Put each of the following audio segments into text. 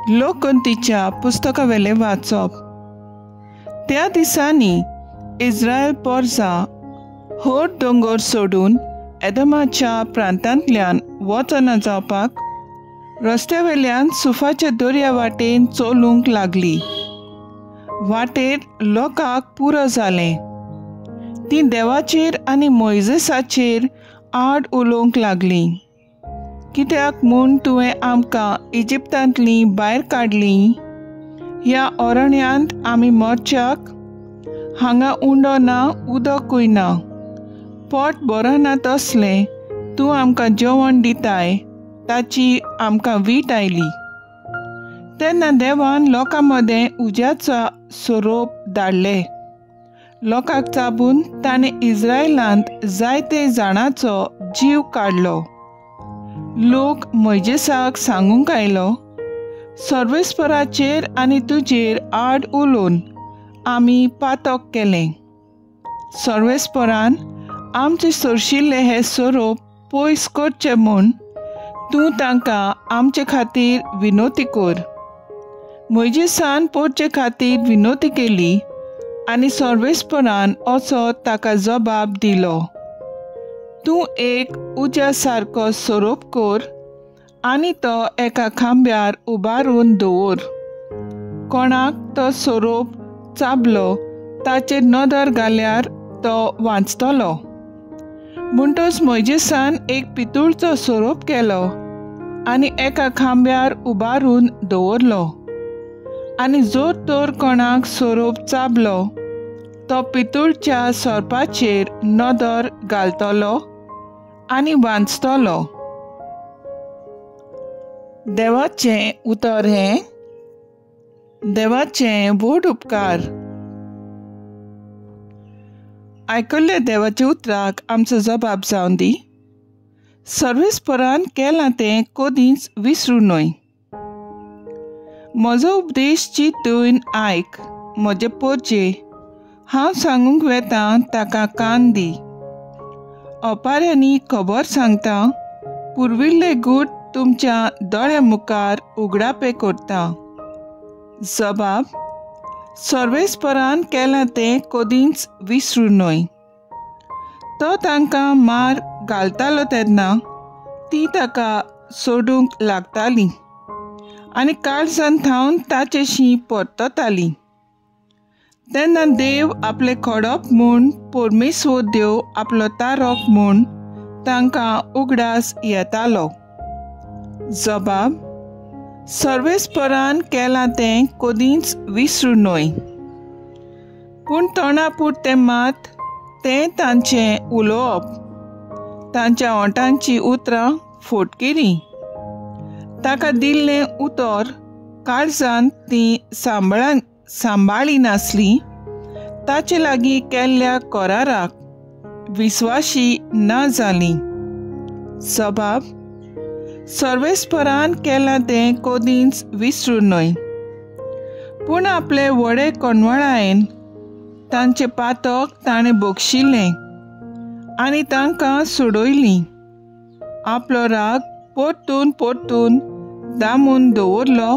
लोकगंतीच्या पुस्तकावेले वाचप. त्या दिसांनी इस्रायल पोरसां होर दोंगर सोडून एदमाच्या प्रांतांतल्यान वचना जावपाक रस्त्यावेल्यान सुफाच्या दर्या वाटेन चलूंक लागली. वाटेर लोकांक पुरो जालें. ती देवाचेर आनी मोइजेसाचेर आड उलोवंक लागलीं. कित्याक म्हूण तुवें आमकां इजिप्तांतलीं भायर काडलीं? ह्या अरण्यांत आमी मरच्याक? हांगा उंडो ना, उदकूय ना. पोट बरो ना तसलें तूं आमकां जेवण दिताय, ताची आमकां वीट आयली. तेन्ना देवान लोकां मदें उज्याचा सोरोप धाडले. लोकांक चाबून ताणें इस्रायलांत जायते जाणांचो जीव काडलो. लोक मोइजेसाक सांगूंक आयलो, सर्वेस्पराचेर आनी तुजेर आड उलोवन आमी पातक केलें. सर्वेस्परान आमचे सरशिल्ले हे सोरोप पयस करचें म्हूण तूं तांकां आमचे खातीर विनोती कर. मोइजेसान पोरचे खातीर विनोती केली आनी सर्वेस्परान असो ताका जबाब दिलो, तूं एक उज्या सारको सोरोप कर आनी तो एका खांब्यार उबारून दवर. कोणाक तो सोरोप चाबलो ताचेर नदर घाल्यार तो वाचतलो. म्हणटच मोइजेसान एक पितूळचो सोरोप केलो आनी एका खांब्यार उबारून दवरलो. आनी जोर तर कोणाक सोरोप चाबलो तो पितूळच्या सोरपाचेर नदर घालतलो आनी वाचतलो. देवाचें उतर हें. देवाचें व्हड उपकार. आयकल्ल्या देवाच्या उतराक आमचो जबाब जावन दी. सर्वेस्परान केलां तें कदींच विसरूं न्हय. म्हजो उपदेश चिंतून आयक म्हजे पोरचे. हांव सांगूंक वेतां ताका कान दी. ओपाऱ्यांनी खबर सांगता, पुर्विल्ले गूट तुमच्या दोळ्या मुखार उगडापे करता. जबाब. सर्वेस्परान केलां तें कदींच विसरूं न्हय. तो तांकां मार घालतालो तेन्ना ती ताका सोडूंक लागतालीं आनी काळजान थावन ताचेशी परततालीं. तेन्ना देव आपले खोडप म्हूण, परमेश्वर देव आपलो तारक म्हूण तांकां उगडास येतालो. जबाब. सर्वेस्परान केलां तें कदींच विसरूं न्हय. पूण तोंडा पुरतें मात तें तांचें उलोवप. तांच्या ओंठांची उतरां फोटकेलीं. ताका दिल्लें उतर काळजांत तीं सांबाळी नासलीं. ताचे लागीं केल्ल्या कराराक विस्वाशी ना जालीं. जबाब. सर्वेस्परान केलां तें कदींच विसरूं न्हय. पूण आपले व्हडे कोणवळायेन तांचे पातक ताणें बक्षिल्लें आनी तांकां सोडयलीं. आपलो राग परतून परतून दामून दवरलो.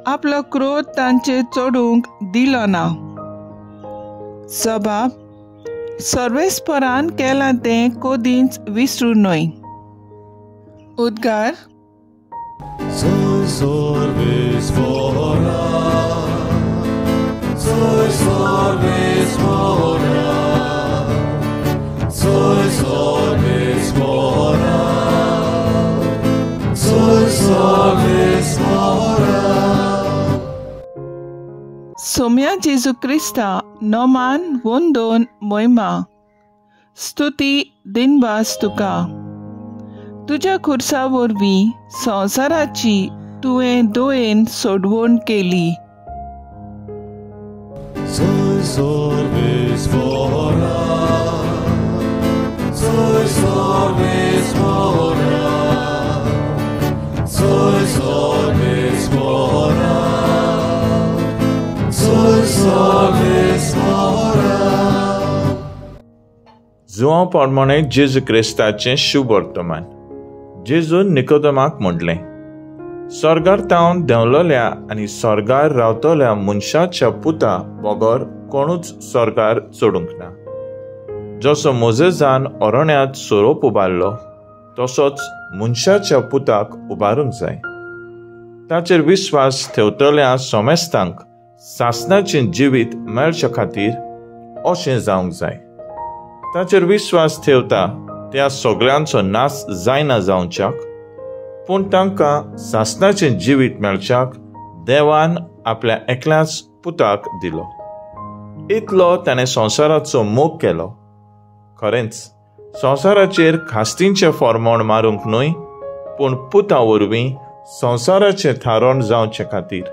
आपलो क्रोध तांचेर चडूंक दिलो ना. जबाब. सर्वेस्परान केलां तें कदींच विसरूं न्हय. उद्गार. Soy सर्वेस्परा, soy सर्वेस्परा, soy सर्वेस्परा, soy सर्वेस्परा. Saumya जेजू क्रिस्ता नोमान वंदोन मोहिमा. स्तुती दिनबास तुका. तुज्या खुर्सा वरवीं संवसाराची तुवें दोयेन सोडवण केली. Soy सर्वेस्परा, soy सर्वेस्परा, soy सर्वेस्परा, soy सर्वेस्परा. जुवां प्रमाणे जेजू क्रिस्ताचें शुभ वर्तमान. जेजून निकोदेमाक म्हटलें, स्वर्गार तावन देंवलोल्या आनी स्वर्गार रावतल्या मनशाच्या पुता बगर कोणूच स्वर्गार चडूंक ना. जसो मोजेजान अरण्यांत सोरोप उबारलो तसोच मनशाच्या पुताक उबारूंक जाय. ताचेर विस्वास ठेवतल्या सोमेस्तांक सासणाचें जिवीत मेळचे खातीर अशें जावंक जाय. ताचेर विस्वास ठेवता त्या सगळ्यांचो नाश जायना जावच्याक, पूण तांकां सासणाचें जिवीत मेळच्याक देवान आपल्या एकल्याच पुताक दिलो. इतलो ताणें संवसाराचो मोग केलो. खरेंच संवसाराचेर खास्तींचें फर्मोण मारूंक न्हय, पूण पुता वरवीं संवसाराचें थारोन जावचे खातीर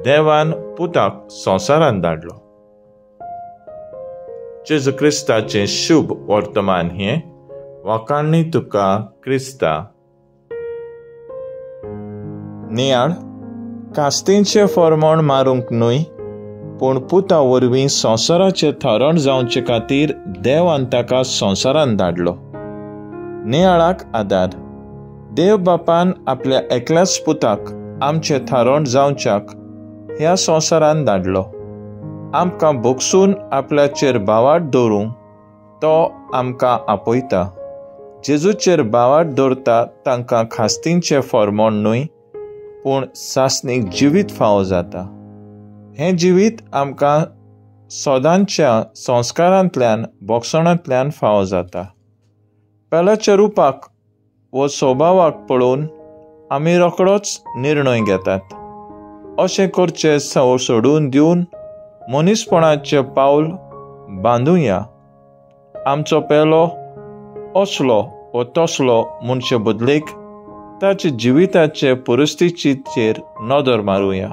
देवान पुताक संवसारांत धाडलो. जेजू क्रिस्ताचें शुभ वर्तमान हें वाखाणणी तुका क्रिस्ता. नियाळ कास्तींचें फर्मोण मारूंक न्हय, पूण पुता वरवीं संवसाराचें थारोन जावचे खातीर देवान ताका संवसारांत धाडलो. नियाळाक आदार. देव बापान आपल्या एकल्याच पुताक आमचें थारोन जावच्याक ह्या संवसारांत धाडलो. आमकां भोगसून आपल्याचेर बावाट दवरूंक तो आमकां आपयता. जेजूचेर बावाट दवरता तांकां खास्तींचें फर्मोण न्हय, पूण सासणीक जिवीत फावो जाता. हें जिवीत आमकां सदांच्या संस्कारांतल्यान भोगसणांतल्यान फावो जाता. पेलाच्या रुपाक वो स्वभावाक पळोवन आमी रोखडोच निर्णय घेतात. अशें करचें सोडून दिवन मनीसपणाचें पावल बांदुया. आमचो पेलो असलो व तसलो मनशे बदलेक ताचे जिविताचे परिस्थितीचेर नदर मारुया.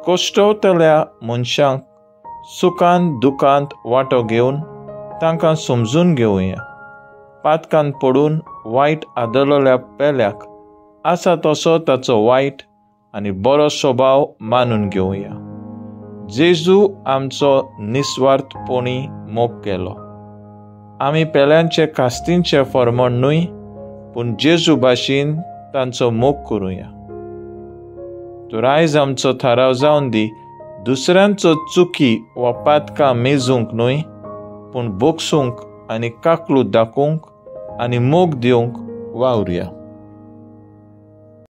कोश्टवतल्या मनशांक सुखांत दुखांत वांटो घेवन तांकां समजून घेवया. पातकांत पडून वायट आदरलेल्या पेल्याक आसा तसो ताचो वायट आनी बरो स्वभाव मानून घेवया. जेजू आमचो निस्वार्थपणी मोग केलो. आमी पेल्यांचे कास्तींचें फर्मोण न्हय, पूण जेजू भाशेन तांचो मोग करुया. तूं आयज आमचो थाराव जावन दी, दुसऱ्यांचो चुकी वा पातकां मेजूंक न्हय, पूण बोगसूंक आनी काकलूत दाखोवंक आनी मोग दिवंक वावरया.